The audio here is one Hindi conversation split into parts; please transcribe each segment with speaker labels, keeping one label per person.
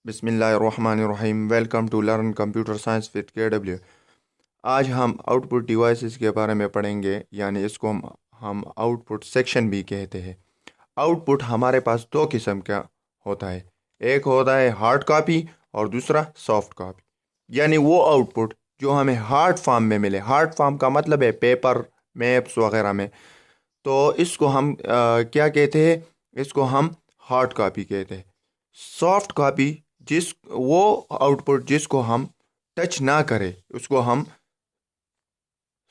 Speaker 1: बिस्मिल्लाहिर्रहमानिर्रहीम। Welcome to learn computer science with KW। आज हम आउटपुट डिवाइसेस के बारे में पढ़ेंगे, यानी इसको हम आउटपुट सेक्शन भी कहते हैं। आउटपुट हमारे पास दो किस्म का होता है, एक होता है हार्ड कॉपी और दूसरा सॉफ्ट कॉपी। यानी वो आउटपुट जो हमें हार्ड फॉर्म में मिले, हार्ड फॉर्म का मतलब है पेपर, मैप्स वगैरह में, तो इसको हम क्या कहते हैं, इसको हम हार्ड कॉपी कहते हैं। सॉफ्ट कॉपी जिस वो आउटपुट जिसको हम टच ना करें उसको हम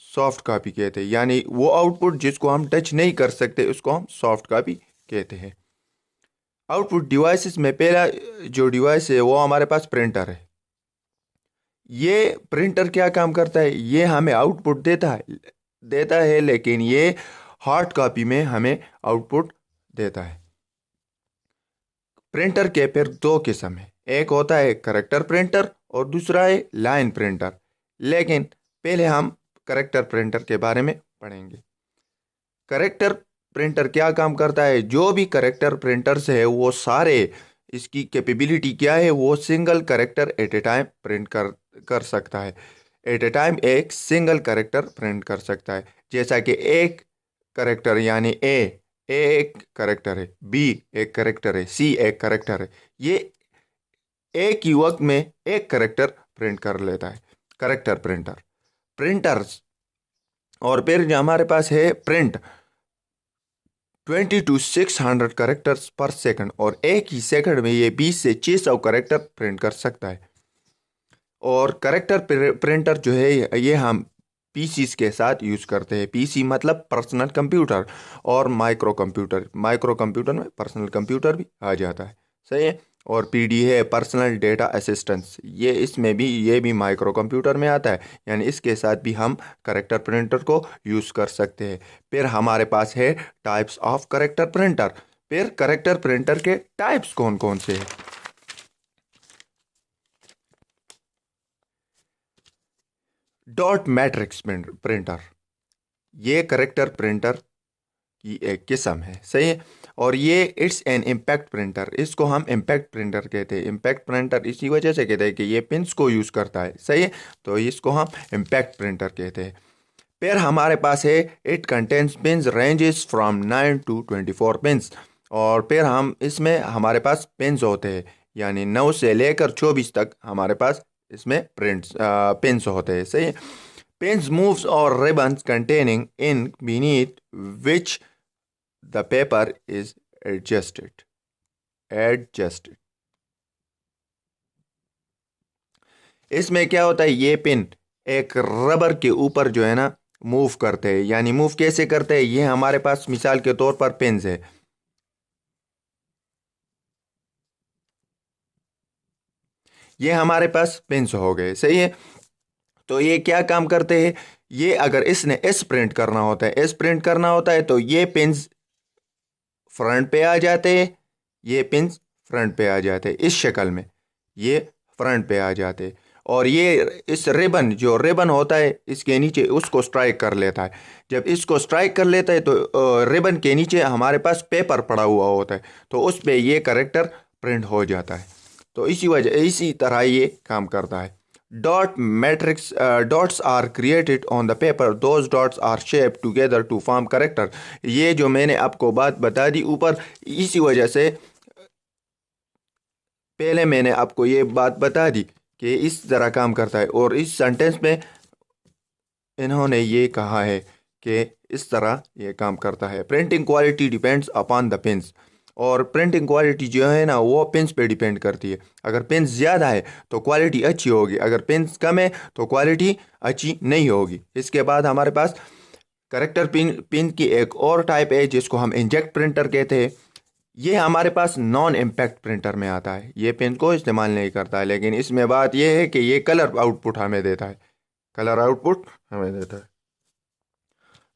Speaker 1: सॉफ्ट कॉपी कहते हैं। यानी वो आउटपुट जिसको हम टच नहीं कर सकते उसको हम सॉफ्ट कॉपी कहते हैं। आउटपुट डिवाइसेस में पहला जो डिवाइस है वो हमारे पास प्रिंटर है। ये प्रिंटर क्या काम करता है, ये हमें आउटपुट देता है, लेकिन ये हार्ड कॉपी में हमें आउटपुट देता है। प्रिंटर के फिर दो किस्म है, एक होता है करेक्टर प्रिंटर और दूसरा है लाइन प्रिंटर। लेकिन पहले हम करेक्टर प्रिंटर के बारे में पढ़ेंगे। करेक्टर प्रिंटर क्या काम करता है, जो भी करेक्टर प्रिंटर से है वो सारे, इसकी कैपेबिलिटी क्या है, वो सिंगल करेक्टर एट ए टाइम प्रिंट कर सकता है। एट ए टाइम एक सिंगल करेक्टर प्रिंट कर सकता है। जैसा कि एक करेक्टर यानी ए एक करेक्टर है, बी एक करेक्टर है, सी एक करेक्टर है। ये एक ही वक्त में एक करेक्टर प्रिंट कर लेता है करेक्टर प्रिंटर्स। और फिर जो हमारे पास है प्रिंट 20 to 600 करेक्टर्स पर सेकंड, और एक ही सेकंड में ये 20 से 600 करेक्टर प्रिंट कर सकता है। और करेक्टर प्रिंटर जो है ये हम पीसीस के साथ यूज़ करते हैं। पीसी मतलब पर्सनल कंप्यूटर, और माइक्रो कंप्यूटर में पर्सनल कंप्यूटर भी आ जाता है, सही है। और पीडी है पर्सनल डेटा असिस्टेंस, ये भी माइक्रो कंप्यूटर में आता है। यानी इसके साथ भी हम करेक्टर प्रिंटर को यूज़ कर सकते हैं। फिर हमारे पास है टाइप्स ऑफ करेक्टर प्रिंटर। फिर करेक्टर प्रिंटर के टाइप्स कौन कौन से हैं। डॉट मैट्रिक्स प्रिंटर, ये करेक्टर प्रिंटर की एक किस्म है, सही है। और ये इट्स एन इम्पैक्ट प्रिंटर, इसको हम इम्पैक्ट प्रिंटर कहते हैं। इम्पैक्ट प्रिंटर इसी वजह से कहते हैं कि ये पिंस को यूज़ करता है, सही है, तो इसको हम इम्पैक्ट प्रिंटर कहते हैं। फिर हमारे पास है it contains pins ranges from 9 to 24 pins. और फिर हम इसमें हमारे पास पिंस होते हैं, यानी 9 से लेकर 24 तक हमारे पास इसमें पिंस होते हैं, सही है। Pins moves or ribbons containing ink beneath which the paper is adjusted. इसमें क्या होता है, ये पिन एक रबर के ऊपर जो है ना मूव करते हैं। यानी मूव कैसे करते हैं, ये हमारे पास मिसाल के तौर पर पिन्स है, ये हमारे पास पिन्स हो गए, सही है। तो ये क्या काम करते हैं, ये अगर इसने एस प्रिंट करना होता है तो ये पिन्स फ्रंट पे आ जाते हैं, ये पिन्स फ्रंट पे आ जाते हैं, इस शक्ल में ये फ्रंट पे आ जाते हैं। और ये इस रिबन होता है इसके नीचे, उसको स्ट्राइक कर लेता है। जब इसको स्ट्राइक कर लेता है तो रिबन के नीचे हमारे पास पेपर पड़ा हुआ होता है, तो उस पे ये करेक्टर प्रिंट हो जाता है। तो इसी तरह ये काम करता है। Dots are created on the paper. Those dots are shaped together to form character. ये जो मैंने आपको बात बता दी ऊपर, इसी वजह से पहले मैंने आपको ये बात बता दी कि इस तरह काम करता है। और इस सेंटेंस में इन्होंने ये कहा है कि इस तरह ये काम करता है। Printing quality depends upon the pins, और प्रिंटिंग क्वालिटी जो है ना वो पिंस पे डिपेंड करती है। अगर पिंस ज़्यादा है तो क्वालिटी अच्छी होगी, अगर पिंस कम है तो क्वालिटी अच्छी नहीं होगी। इसके बाद हमारे पास करेक्टर पिन की एक और टाइप है जिसको हम इंजेक्ट प्रिंटर कहते हैं। ये हमारे पास नॉन इम्पैक्ट प्रिंटर में आता है, ये पिन को इस्तेमाल नहीं करता है, लेकिन इसमें बात यह है कि ये कलर आउटपुट हमें देता है।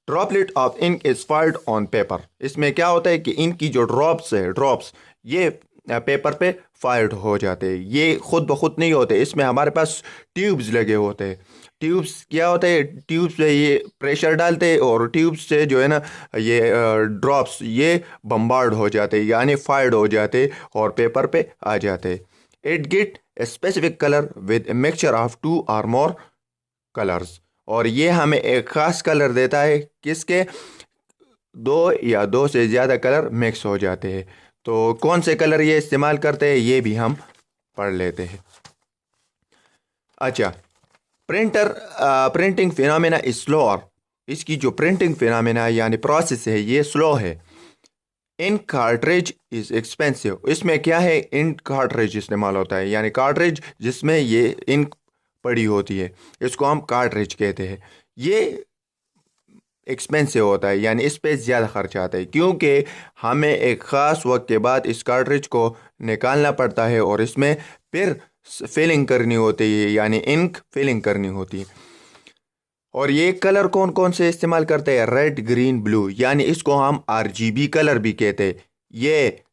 Speaker 1: Droplet of ink is filed on paper, इसमें क्या होता है कि इंक की जो ड्रॉप्स ये पेपर पे फाइल्ड हो जाते हैं। ये खुद ब खुद नहीं होते, इसमें हमारे पास ट्यूब्स लगे होते हैं। ट्यूब्स क्या होते हैं, ट्यूब्स से ये प्रेशर डालते हैं और ट्यूब्स से जो है ना ये ड्रॉप्स ये बम्बार्ड हो जाते हैं, यानी फायर्ड हो जाते और पेपर पे आ जाते। It get a specific colour with a mixture of 2 और मोर कलर्स। और ये हमें एक ख़ास कलर देता है किसके, 2 या 2 से ज़्यादा कलर मिक्स हो जाते हैं। तो कौन से कलर ये इस्तेमाल करते हैं ये भी हम पढ़ लेते हैं। अच्छा, प्रिंटिंग फिनोमेना इज स्लोअर। इसकी जो प्रिंटिंग फिनोमेना यानी प्रोसेस है ये स्लो है। Ink cartridge is expensive. इसमें क्या है, इंक कार्ट्रिज इस्तेमाल होता है, यानी कार्ट्रिज जिसमें ये इंक पड़ी होती है, इसको हम कार्ट्रिज कहते हैं। ये एक्सपेंसिव होता है, यानी इस पे ज़्यादा खर्च आता है, क्योंकि हमें एक ख़ास वक्त के बाद इस कार्ट्रिज को निकालना पड़ता है और इसमें फिर फिलिंग करनी होती है, यानी इंक फिलिंग करनी होती है। और ये कलर कौन कौन से इस्तेमाल करते हैं, रेड ग्रीन ब्लू, यानी इसको हम RGB कलर भी कहते हैं। ये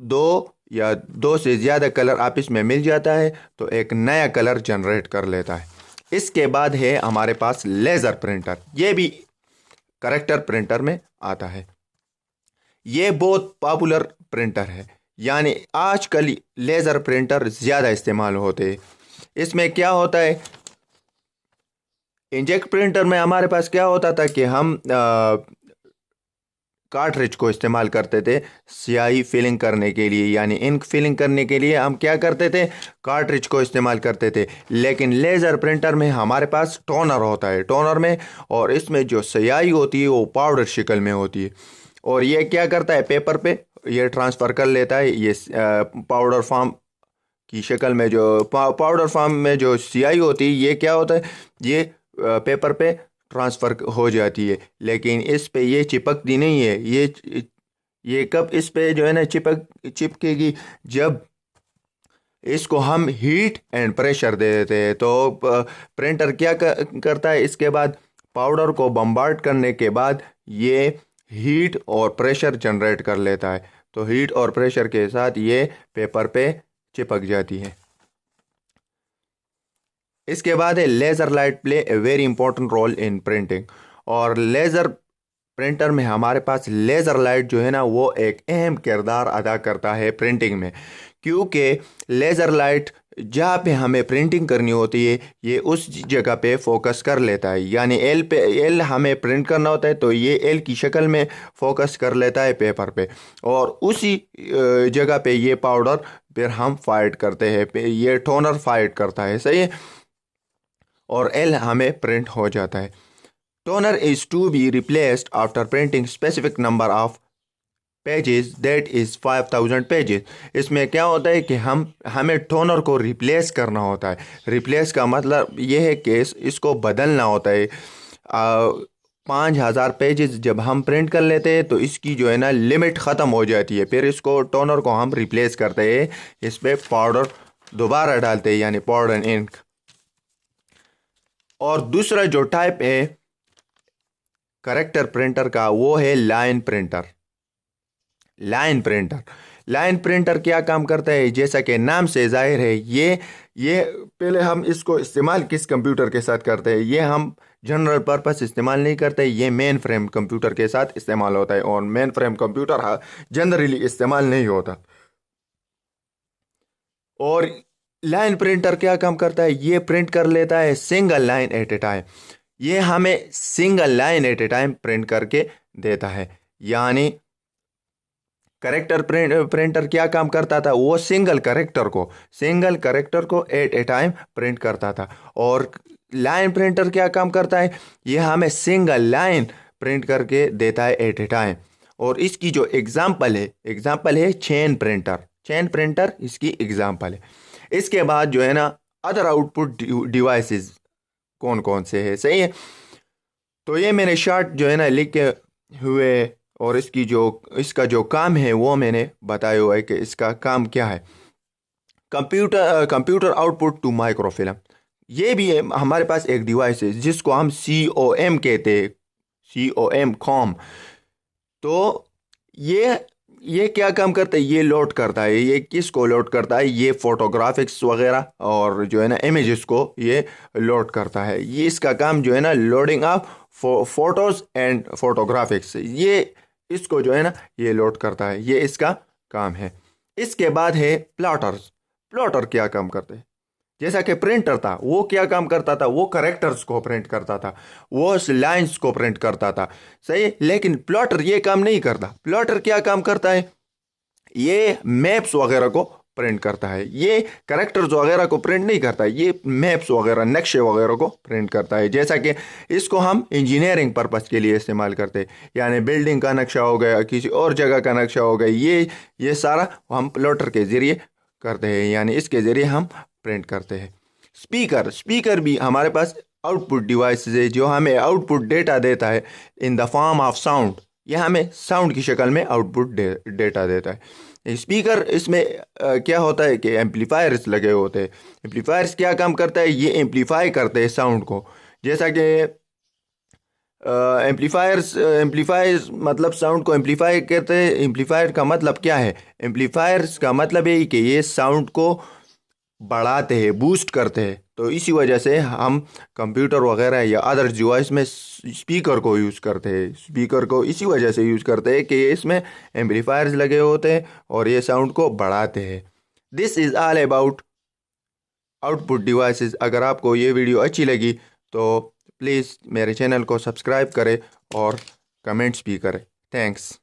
Speaker 1: 2 या 2 से ज़्यादा कलर आपस में मिल जाता है तो एक नया कलर जनरेट कर लेता है। इसके बाद है हमारे पास लेज़र प्रिंटर। ये भी करेक्टर प्रिंटर में आता है। ये बहुत पॉपुलर प्रिंटर है, यानी आजकल लेज़र प्रिंटर ज़्यादा इस्तेमाल होते हैं। इसमें क्या होता है, इंजेक्ट प्रिंटर में हमारे पास क्या होता था कि हम कार्ट्रिज को इस्तेमाल करते थे स्याही फिलिंग करने के लिए, यानी इंक फिलिंग करने के लिए हम क्या करते थे, कार्ट्रिज को इस्तेमाल करते थे। लेकिन लेज़र प्रिंटर में हमारे पास टोनर होता है, टोनर में, और इसमें जो स्याही होती है वो पाउडर शक्ल में होती है। और ये क्या करता है, पेपर पे ये ट्रांसफ़र कर लेता है, ये पाउडर फॉर्म की शक्ल में, जो पाउडर फॉर्म में जो स्याही होती है ये क्या होता है, ये पेपर पे ट्रांसफ़र हो जाती है। लेकिन इस पे ये चिपकती नहीं है। ये कब इस पे जो है ना चिपकेगी, जब इसको हम हीट एंड प्रेशर दे देते हैं। तो प्रिंटर क्या करता है, इसके बाद पाउडर को बम्बार्ड करने के बाद ये हीट और प्रेशर जनरेट कर लेता है। तो हीट और प्रेशर के साथ ये पेपर पे चिपक जाती है। इसके बाद है laser light play a very important role in printing. और लेज़र प्रिंटर में हमारे पास लेज़र लाइट जो है ना वो एक अहम किरदार अदा करता है प्रिंटिंग में, क्योंकि लेज़र लाइट जहाँ पे हमें प्रिंटिंग करनी होती है ये उस जगह पे फोकस कर लेता है। यानी एल हमें प्रिंट करना होता है तो ये एल की शक्ल में फोकस कर लेता है पेपर पे, और उसी जगह पे ये पाउडर फिर हम फाइट करते हैं, ये टोनर फाइट करता है, सही है, और एल हमें प्रिंट हो जाता है। Toner is to be replaced after printing specific number of pages, that is 5000 pages. इसमें क्या होता है कि हमें टोनर को रिप्लेस करना होता है। रिप्लेस का मतलब ये है कि इसको बदलना होता है। 5000 पेजेस जब हम प्रिंट कर लेते हैं तो इसकी जो है ना लिमिट ख़त्म हो जाती है, फिर इसको टोनर को हम रिप्लेस करते हैं, इस पर पाउडर दोबारा डालते हैं, यानी पाउडर इंक। और दूसरा जो टाइप है करेक्टर प्रिंटर का वो है लाइन प्रिंटर। लाइन प्रिंटर क्या काम करता है, जैसा कि नाम से जाहिर है, ये पहले हम इसको इस्तेमाल किस कंप्यूटर के साथ करते हैं, ये हम जनरल पर्पस इस्तेमाल नहीं करते, ये मेन फ्रेम कंप्यूटर के साथ इस्तेमाल होता है, और मेन फ्रेम कंप्यूटर जनरली इस्तेमाल नहीं होता। और लाइन प्रिंटर क्या काम करता है, ये प्रिंट कर लेता है single line at A time. ये हमें single line at A time print करके देता है। यानी करेक्टर प्रिंटर क्या काम करता था, वो सिंगल करेक्टर को एट ए टाइम प्रिंट करता था। और लाइन प्रिंटर क्या काम करता है, ये हमें सिंगल लाइन प्रिंट करके देता है एट ए टाइम। और इसकी जो एग्जांपल है चेन प्रिंटर इसकी एग्जांपल है। इसके बाद जो है ना अदर आउटपुट डिवाइसेस कौन कौन से है, सही है। तो ये मैंने शार्ट जो है ना लिखे हुए, और इसका जो काम है वो मैंने बताया हुआ है कि इसका काम क्या है। कंप्यूटर आउटपुट टू माइक्रोफिल्म, ये भी है हमारे पास एक डिवाइस है जिसको हम COM कहते हैं, COM। तो ये क्या काम करता है, ये लोड करता है। ये किसको लोड करता है, ये फोटोग्राफिक्स वगैरह और जो है ना इमेजेस को ये लोड करता है। ये इसका काम जो है ना loading of photos and photographics, ये इसको जो है ना ये लोड करता है, ये इसका काम है। इसके बाद है प्लॉटर्स। प्लॉटर क्या काम करते हैं? जैसा कि प्रिंटर था, वो क्या काम करता था? वो करेक्टर्स को प्रिंट करता था, वो लाइंस को प्रिंट करता था, सही। लेकिन प्लॉटर ये काम नहीं करता। प्लॉटर क्या काम करता है? ये मैप्स वगैरह को प्रिंट करता है। ये करेक्टर्स वगैरह को प्रिंट नहीं करता है, ये मैप्स वगैरह, नक्शे वगैरह को प्रिंट करता है। जैसा कि इसको हम इंजीनियरिंग पर्पस के लिए इस्तेमाल करते हैं, यानी बिल्डिंग का नक्शा हो गया, किसी और जगह का नक्शा हो गया, ये सारा हम प्लॉटर के ज़रिए करते हैं, यानी इसके ज़रिए हम प्रिंट करते हैं। स्पीकर स्पीकर भी हमारे पास आउटपुट डिवाइस है जो हमें आउटपुट डेटा देता है in the form of sound. यह हमें साउंड की शक्ल में आउटपुट डेटा देता है। स्पीकर इसमें क्या होता है कि एम्पलीफायर्स लगे होते हैं। एम्पलीफायर्स क्या काम करता है? ये एम्पलीफाई करते हैं साउंड को। जैसा कि एम्पलीफायर्स मतलब साउंड को एम्पलीफाई करते हैं। एम्पलीफायर का मतलब क्या है? एम्पलीफायर्स का मतलब है कि ये साउंड को बढ़ाते हैं, बूस्ट करते हैं। तो इसी वजह से हम कंप्यूटर वगैरह या अदर डिवाइस में स्पीकर को यूज़ करते हैं। स्पीकर को इसी वजह से यूज़ करते हैं कि इसमें एम्पलीफायर्स लगे होते हैं और ये साउंड को बढ़ाते हैं। This is all about output devices. अगर आपको ये वीडियो अच्छी लगी तो प्लीज़ मेरे चैनल को सब्सक्राइब करें और कमेंट्स भी करें। थैंक्स।